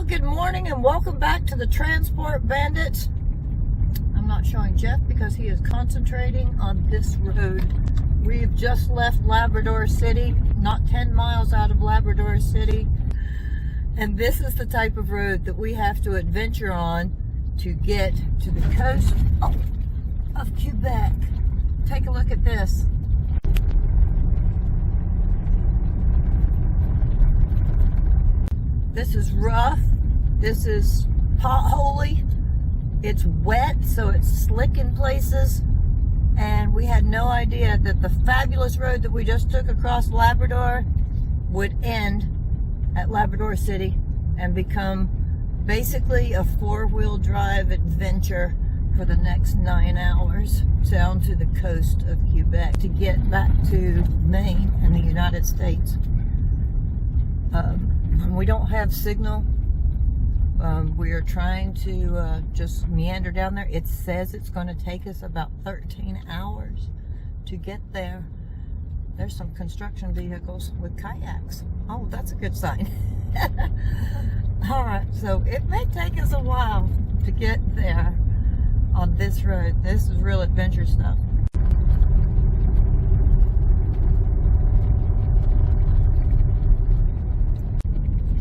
good morning and welcome back to the Transport Bandits. I'm not showing Jeff because he is concentrating on this road. We've just left Labrador City, not 10 miles out of Labrador City. And this is the type of road that we have to adventure on to get to the coast of Quebec. Take a look at this. This is rough. This is potholy. It's wet, so it's slick in places. And we had no idea that the fabulous road that we just took across Labrador would end at Labrador City and become basically a four-wheel drive adventure for the next 9 hours down to the coast of Quebec to get back to Maine and the United States. We don't have signal. We are trying to just meander down there. It says it's going to take us about 13 hours to get there. There's some construction vehicles with kayaks. Oh, that's a good sign. All right, so it may take us a while to get there on this road. This is real adventure stuff.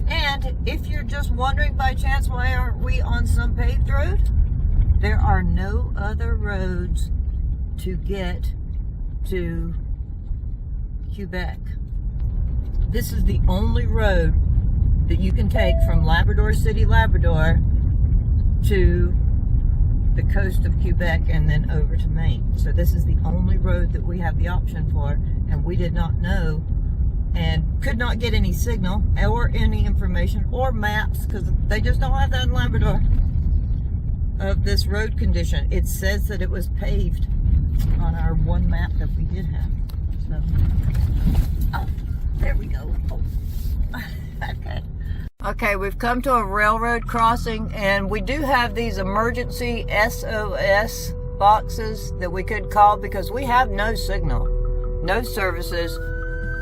And if you're just wondering by chance why aren't we on some paved road, there are no other roads to get to Quebec. This is the only road that you can take from Labrador City, Labrador to the coast of Quebec and then over to Maine. So this is the only road that we have the option for, and we did not know and could not get any signal or any information or maps because they just don't have that in Labrador of this road condition. It says that it was paved on our one map that we did have. So, oh, there we go. Oh. Okay, we've come to a railroad crossing and we do have these emergency SOS boxes that we could call because we have no signal, no services.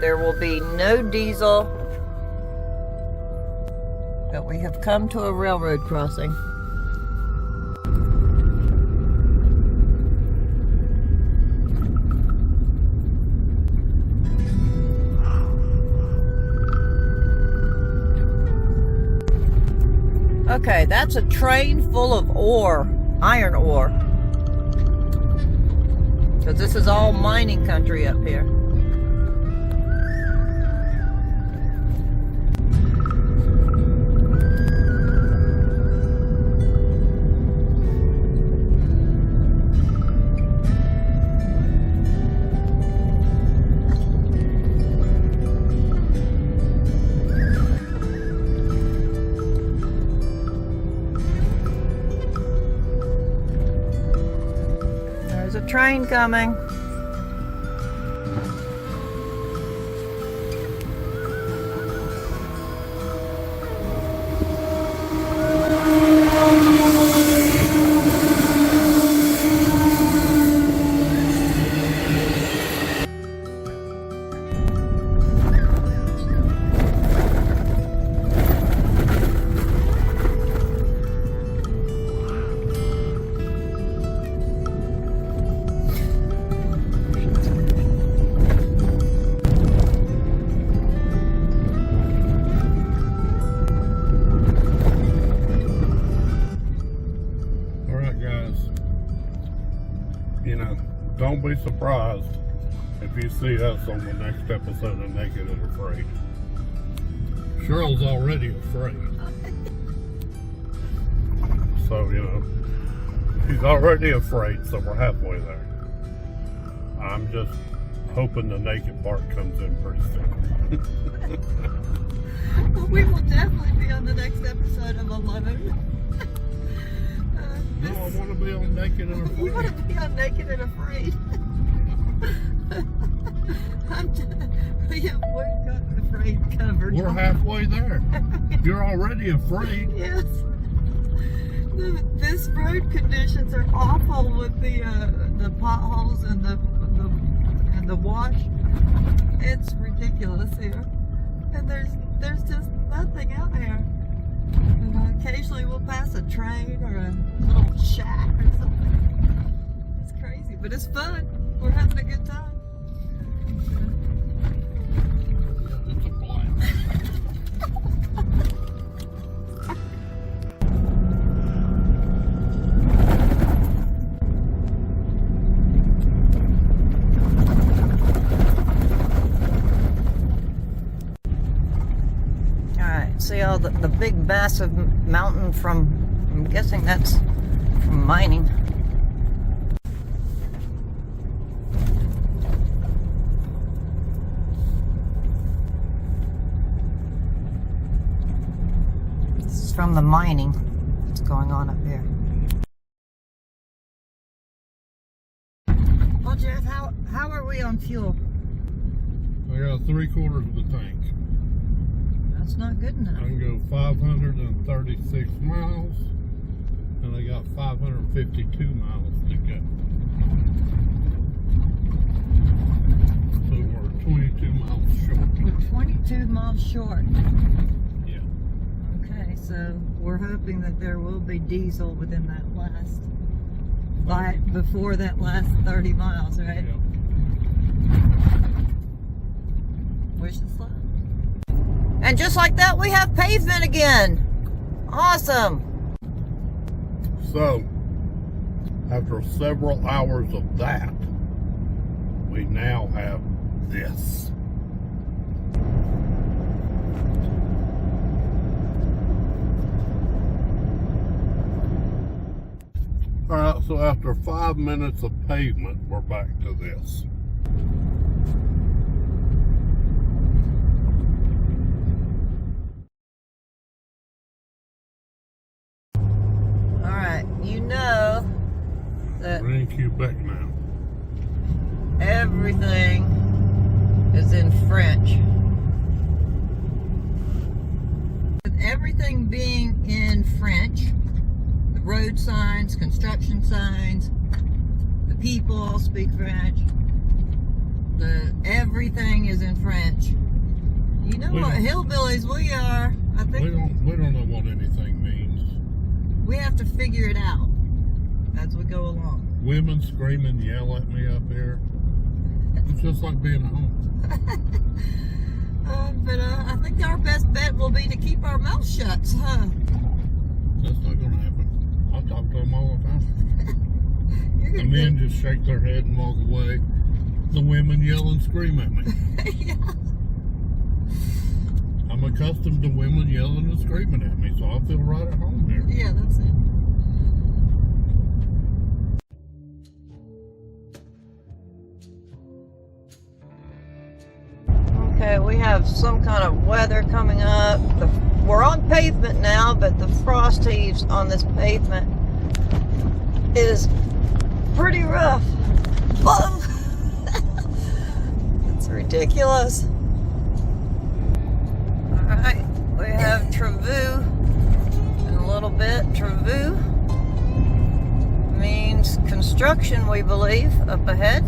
There will be no diesel, but we have come to a railroad crossing. Okay, that's a train full of ore, iron ore, because this is all mining country up here. Train coming. Don't be surprised if you see us on the next episode of Naked and Afraid. Cheryl's already afraid. So, she's already afraid, so we're halfway there. I'm just hoping the naked part comes in pretty soon. Well, we will definitely be on the next episode of Alone. No, I want to be on Naked and Afraid. You want to be on Naked and Afraid? We've got Afraid covered. We're halfway there. You're already afraid. Yes. This road conditions are awful with the potholes and the wash. It's ridiculous here, and there's just nothing out here. Occasionally we'll pass a train or a little shack or something. It's crazy, but it's fun. We're having a good time. It's a blast. See all the big massive mountain from, I'm guessing that's from mining. This is from the mining that's going on up here. Well, Jeff, how are we on fuel? I got 3/4 of the tank. That's not good enough. I can go 536 miles, and I got 552 miles to go. So we're 22 miles short. We're 22 miles short. Yeah. Okay, so we're hoping that there will be diesel within that last, before that last 30 miles, right? Yep. Wish us luck. And just like that, we have pavement again. Awesome. So, after several hours of that, we now have this. Alright, so after 5 minutes of pavement, we're back to this. You know that We're in Quebec now. everything is in French. With everything being in French, the road signs, construction signs, the people all speak French. Everything is in French. You know what hillbillies we are. I think We don't know what anything means. we have to figure it out as we go along. Women scream and yell at me up here. It's just like being at home. But I think our best bet will be to keep our mouth shut, huh? That's not going to happen. I talk to them all the time. You're The gonna men just shake their head and walk away. The women yell and scream at me. yeah. I'm accustomed to women yelling and screaming at me, so I feel right at home here. Yeah, that's it. Okay, we have some kind of weather coming up. We're on pavement now, but the frost heaves on this pavement is pretty rough. Whoa! That's ridiculous. Alright, we have Trevu in a little bit. Trevu means construction, we believe, up ahead.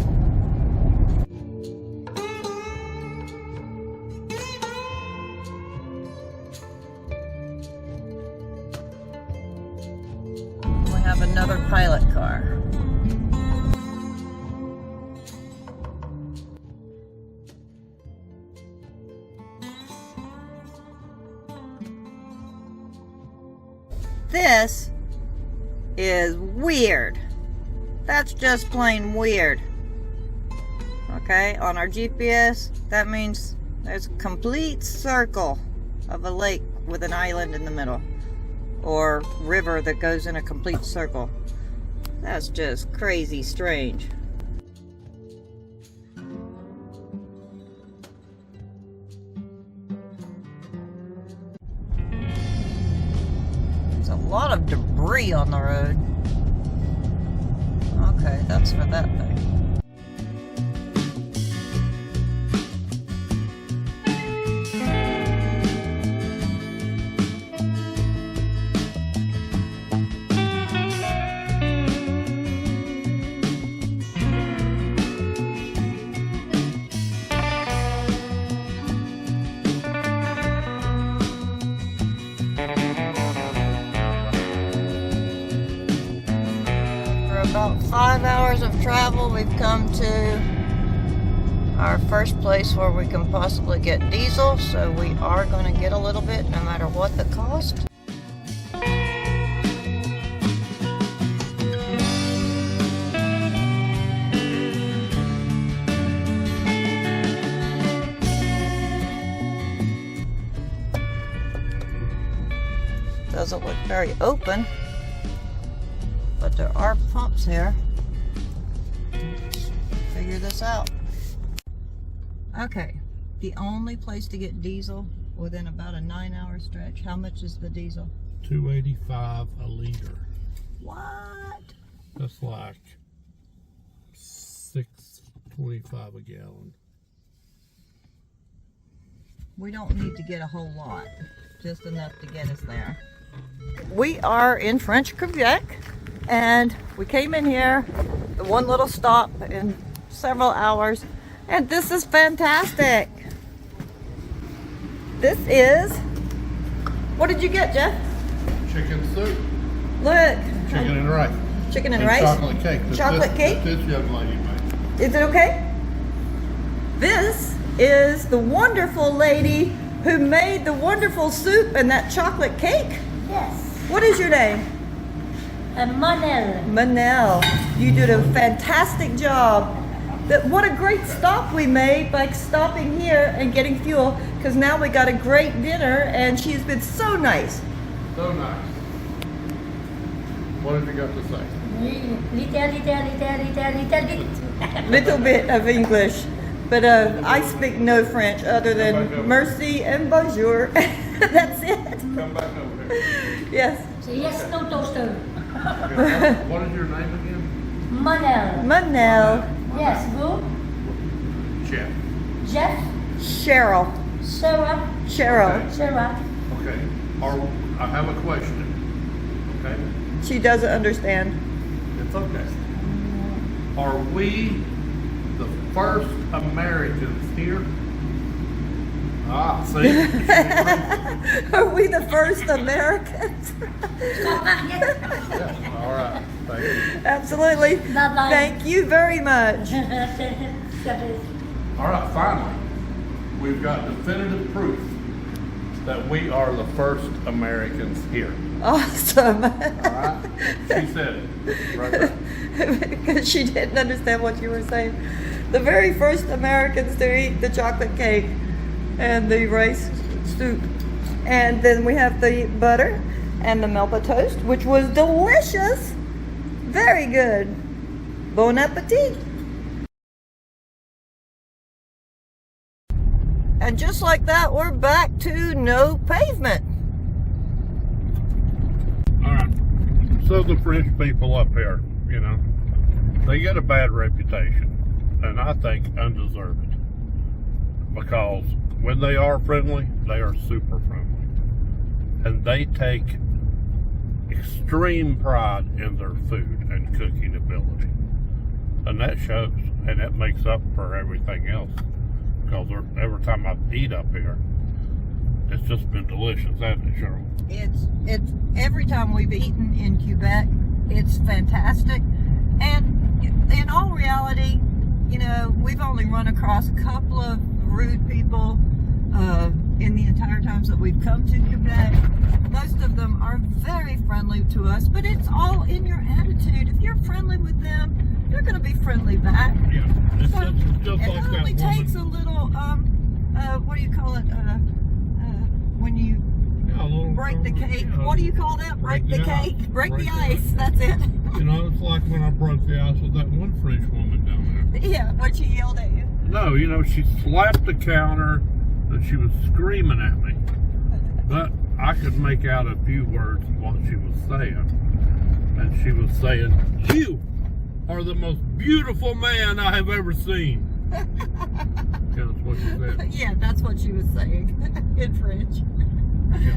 We have another pilot car. This is weird. That's just plain weird. Okay, on our GPS, that means there's a complete circle of a lake with an island in the middle, or river that goes in a complete circle. That's just crazy strange. There's a lot of debris on the road. Okay, that's for that thing. 5 hours of travel, we've come to our first place where we can possibly get diesel, so we are going to get a little bit no matter what the cost. Doesn't look very open, but there are pumps here. Figure this out. Okay, the only place to get diesel within about a 9-hour stretch. How much is the diesel? $2.85 a liter. What? That's like $6.25 a gallon. We don't need to get a whole lot, just enough to get us there. We are in French Quebec, and we came in here, the one little stop in several hours, and this is fantastic. This is, what did you get, Jeff? Chicken soup. Look. Chicken and rice. Chicken and rice? Chocolate cake. Chocolate cake? This young lady made. Is it okay? This is the wonderful lady who made the wonderful soup and that chocolate cake. Yes. What is your name? Manel. Manel. You did a fantastic job. What a great stop we made by stopping here and getting fuel, because now we got a great dinner and she's been so nice. So nice. What have you got to say? Little bit. Little bit of English, but I speak no French other than merci and bonjour. That's it. Come back over here. Yes. Say yes, no toaster. What is your name again? Manel. Manel. Yes, who? Jeff. Jeff. Cheryl. Sarah. Cheryl. Sarah. Okay. I have a question. Okay? She doesn't understand. It's okay. Are we the first Americans here? Ah, see? Are we the first Americans? Yeah, all right. Thank you. Absolutely. Bye-bye. Thank you very much. All right, finally, we've got definitive proof that we are the first Americans here. Awesome. All right? She said it right there. Because she didn't understand what you were saying. The very first Americans to eat the chocolate cake and the rice soup. And then we have the butter and the melba toast, which was delicious. Very good. Bon appetit. And just like that, we're back to no pavement. All right. So the French people up here, you know, they get a bad reputation, and I think undeserved. Because when they are friendly, they are super friendly. And they take extreme pride in their food and cooking ability. And that shows, and that makes up for everything else. Because every time I eat up here, it's just been delicious, hasn't it, Cheryl? It's every time we've eaten in Quebec, it's fantastic. And in all reality, you know, we've only run across a couple of rude people in the entire times that we've come to Quebec. Most of them are very friendly to us, but it's all in your attitude. If you're friendly with them, they're going to be friendly back. Yeah, it's So, just it like that only takes a woman. little, what do you call it, when you Yeah, a little, break the cake? yeah, What do you call that? Break the cake? Break the ice. That's it. You know, it's like when I broke the ice with that one French woman down there. Yeah, when she yelled at you. No, you know, she slapped the counter and she was screaming at me. But I could make out a few words of what she was saying. And she was saying, "You are the most beautiful man I have ever seen." Yeah, that's what she said. Yeah, that's what she was saying in French. Yeah.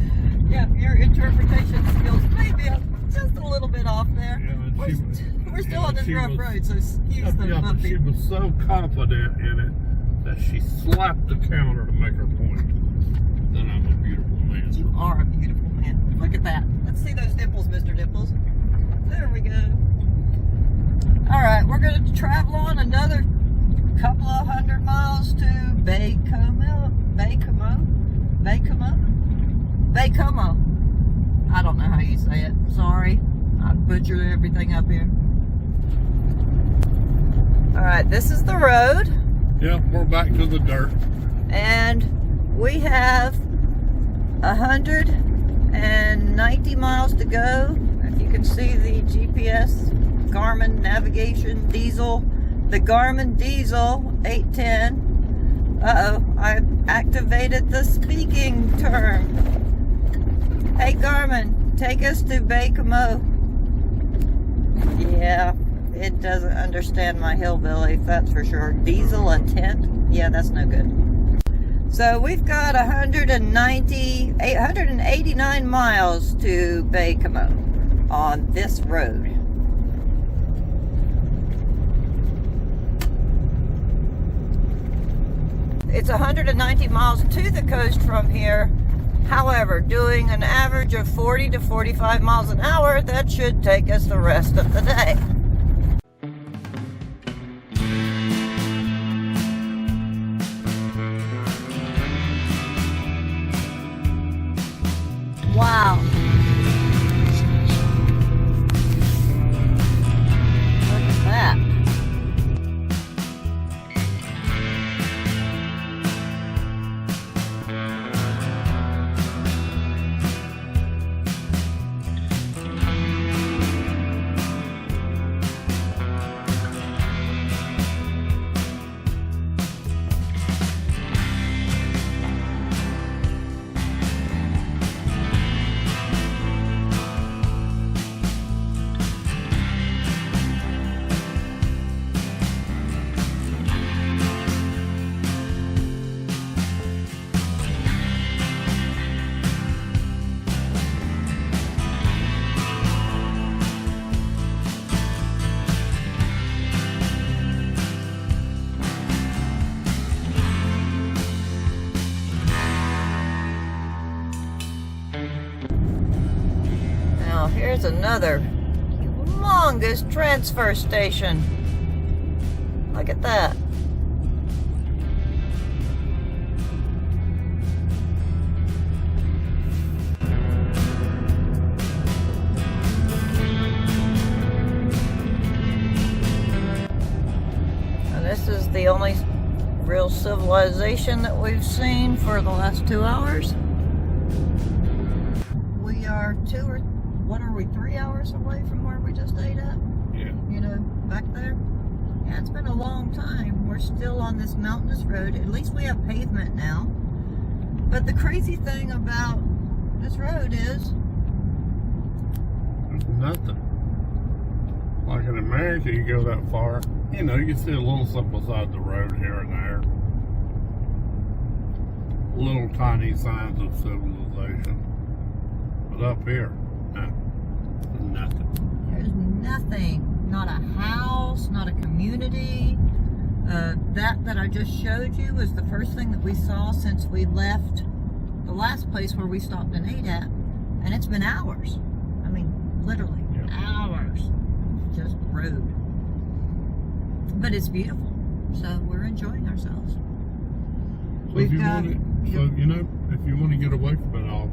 Yeah, your interpretation skills may be just a little bit off there. Yeah, and We're still on this she rough was- road, so excuse the Yeah, but she bumpy. was so confident in it that she slapped the counter to make her point that I'm a beautiful man. You are a beautiful man. Look at that. Let's see those dimples, Mr. Dimples. There we go. All right, we're going to travel on another couple of 100 miles to Baie-Comeau. I don't know how you say it. Sorry. I butchered everything up here. All right, this is the road. Yeah, we're back to the dirt. And we have 190 miles to go. If you can see the GPS Garmin navigation diesel, the Garmin diesel 810. Uh-oh, I activated the speaking term. Hey Garmin, take us to Baie-Comeau. Yeah, it doesn't understand my hillbilly, that's for sure. Diesel a tent? Yeah, that's no good. So we've got 889 miles to Baie-Comeau on this road. It's 190 miles to the coast from here. However, doing an average of 40 to 45 miles an hour, that should take us the rest of the day. Wow. Look at that. Here's another humongous transfer station. Look at that. And this is the only real civilization that we've seen for the last 2 hours. We are 3 hours away from where we just ate at? Yeah. You know, back there? Yeah, it's been a long time. We're still on this mountainous road. At least we have pavement now. But the crazy thing about this road is... There's nothing. Like in America, you go that far, you know, you see a little something beside the road here and there. Little tiny signs of civilization. But up here, nothing. There's nothing. Not a house, not a community. That I just showed you was the first thing that we saw since we left the last place where we stopped and ate at. And it's been hours. I mean, literally hours. Just road. But it's beautiful. So we're enjoying ourselves. So if you want to get away from it all,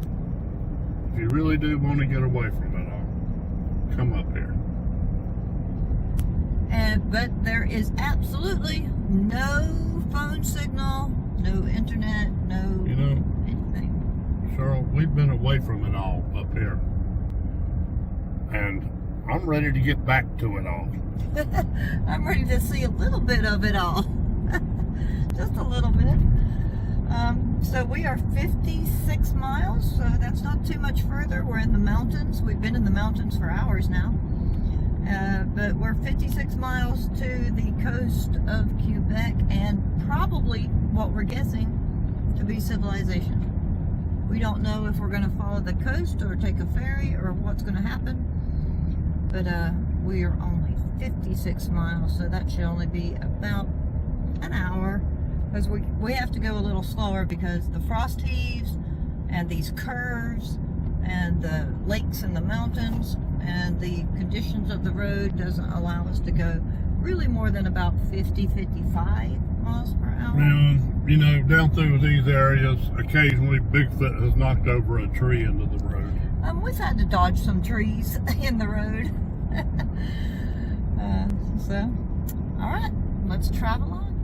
if you really do want to get away from it all, come up here. But there is absolutely no phone signal, no internet, no anything. Cheryl, we've been away from it all up here. And I'm ready to get back to it all. I'm ready to see a little bit of it all. Just a little bit. So we are 56 miles, so that's not too much further. We're in the mountains. We've been in the mountains for hours now. But we're 56 miles to the coast of Quebec and probably what we're guessing to be civilization. We don't know if we're going to follow the coast or take a ferry or what's going to happen. But we are only 56 miles, so that should only be about an hour. Because we have to go a little slower because the frost heaves and these curves and the lakes and the mountains and the conditions of the road doesn't allow us to go really more than about 50, 55 miles per hour. And, you know, down through these areas, occasionally Bigfoot has knocked over a tree into the road. We've had to dodge some trees in the road. So, all right, let's travel on.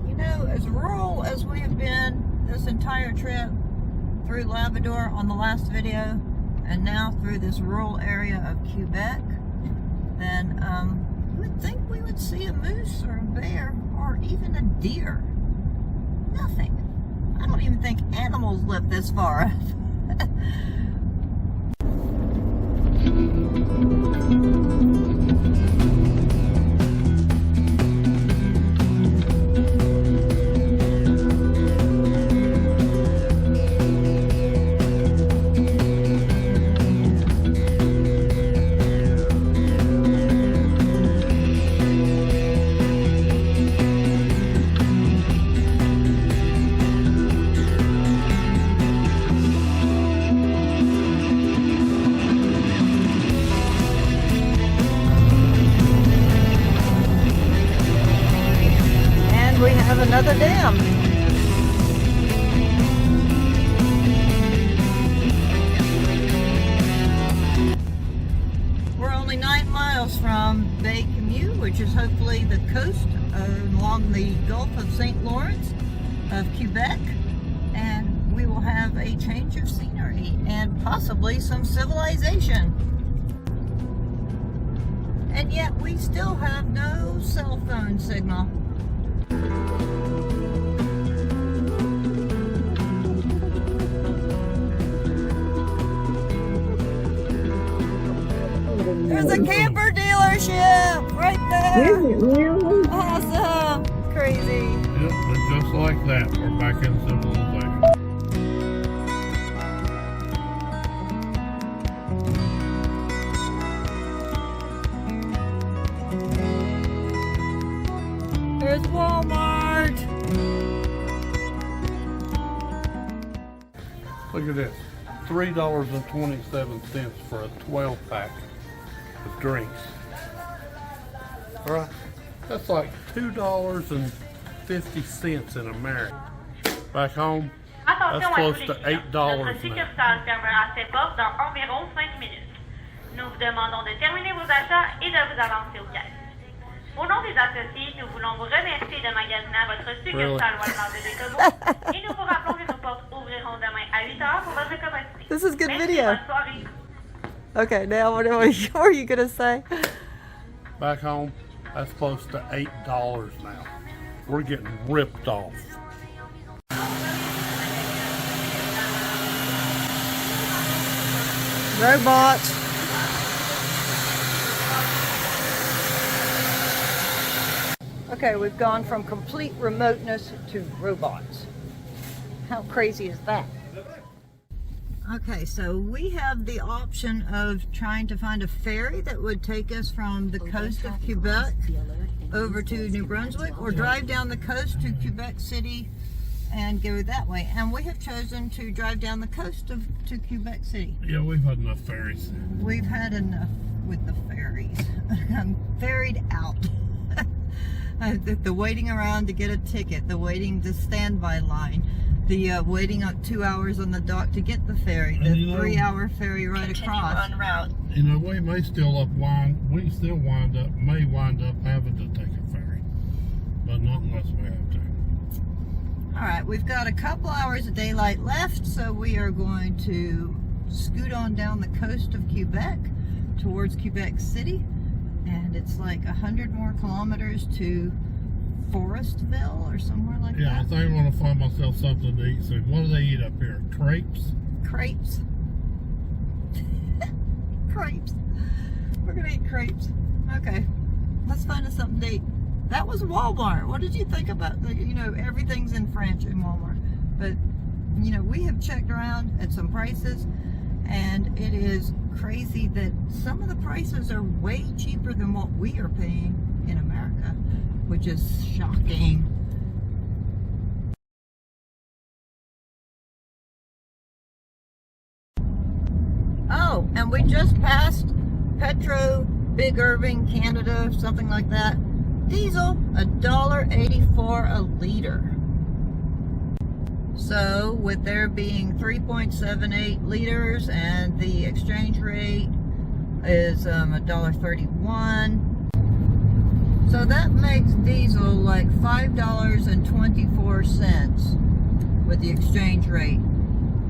You know, as rural as we have been this entire trip through Labrador on the last video, and now through this rural area of Quebec, then you would think we would see a moose or a bear or even a deer. Nothing. I don't even think animals live this far. We have another dam. We're only 9 miles from Bay Commune, which is hopefully the coast along the Gulf of St. Lawrence of Quebec, and we will have a change of scenery and possibly some civilization. And yet we still have no cell phone signal. There's a camper dealership right there. Is it really? Awesome. Crazy. Yep, and just like that, we're back in civilization. There's Walmart. Look at this, $3.27 for a 12-pack of drinks. All right, that's like $2.50 in America. Back home, that's close to $8 now. Notre succursale fermera ses portes dans environ 5 minutes. Nous vous demandons de terminer vos achats et de vous avancer aux caisses. Au nom des associés, nous voulons vous remercier de magasiner à votre succursale Walmart de Bécomo et nous vous rappelons que nos portes ouvriront demain à 8h pour votre commodité. This is good Merci, video. bonne soirée. Okay, now what are you gonna say? Back home, that's close to $8 now. We're getting ripped off. Robots. Okay, we've gone from complete remoteness to robots. How crazy is that? Okay, so we have the option of trying to find a ferry that would take us from the coast of Quebec over to New Brunswick, or drive down the coast to Quebec City and go that way. And we have chosen to drive down the coast to Quebec City. Yeah, we've had enough ferries. We've had enough with the ferries. I'm ferried out. The waiting around to get a ticket, the waiting to standby line, the waiting up 2 hours on the dock to get the ferry, the 3-hour ferry right across. on route. You know, we may still may wind up having to take a ferry, but not unless we have to. All right, we've got a couple hours of daylight left, so we are going to scoot on down the coast of Quebec towards Quebec City, and it's like 100 more kilometers to Forestville or somewhere like Yeah, I that. think I want to find myself something to eat soon. What do they eat up here? Crepes? Crepes. Crepes. We're gonna eat crepes. Okay, let's find us something to eat. That was Walmart. What did you think about the, you know, everything's in French in Walmart. But, you know, we have checked around at some prices, and it is crazy that some of the prices are way cheaper than what we are paying in America, which is shocking. Oh, And we just passed Petro, Big Irving, Canada, something like that. Diesel, $1.84 a liter. So with there being 3.78 liters and the exchange rate is $1.31. So that makes diesel like $5.24 with the exchange rate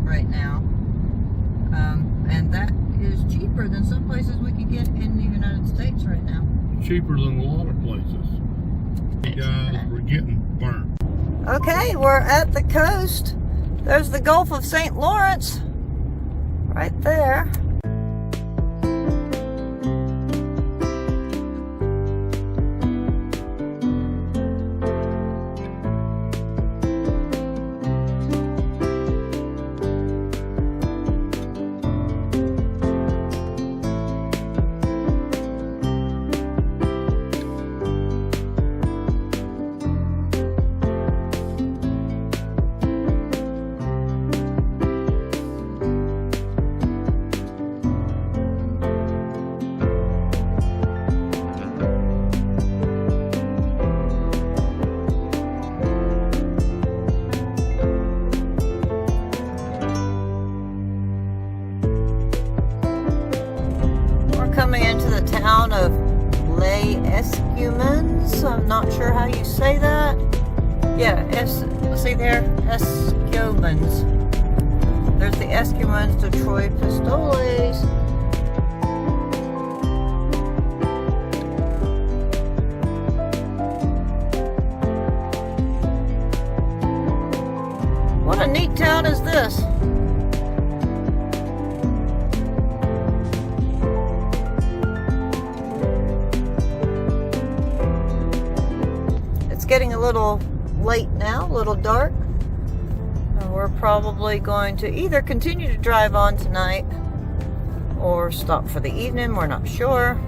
right now. And that is cheaper than some places we can get in the United States right now. Cheaper than a lot of places. You guys, we're getting burnt. Okay, we're at the coast. There's the Gulf of St. Lawrence right there. Coming into the town of Les Escumins. I'm not sure how you say that. Yeah, see there, Escumins. There's the Escumins to Troy Pistoles. What a neat town is this? It's getting a little late now, a little dark. We're probably going to either continue to drive on tonight or stop for the evening. We're not sure.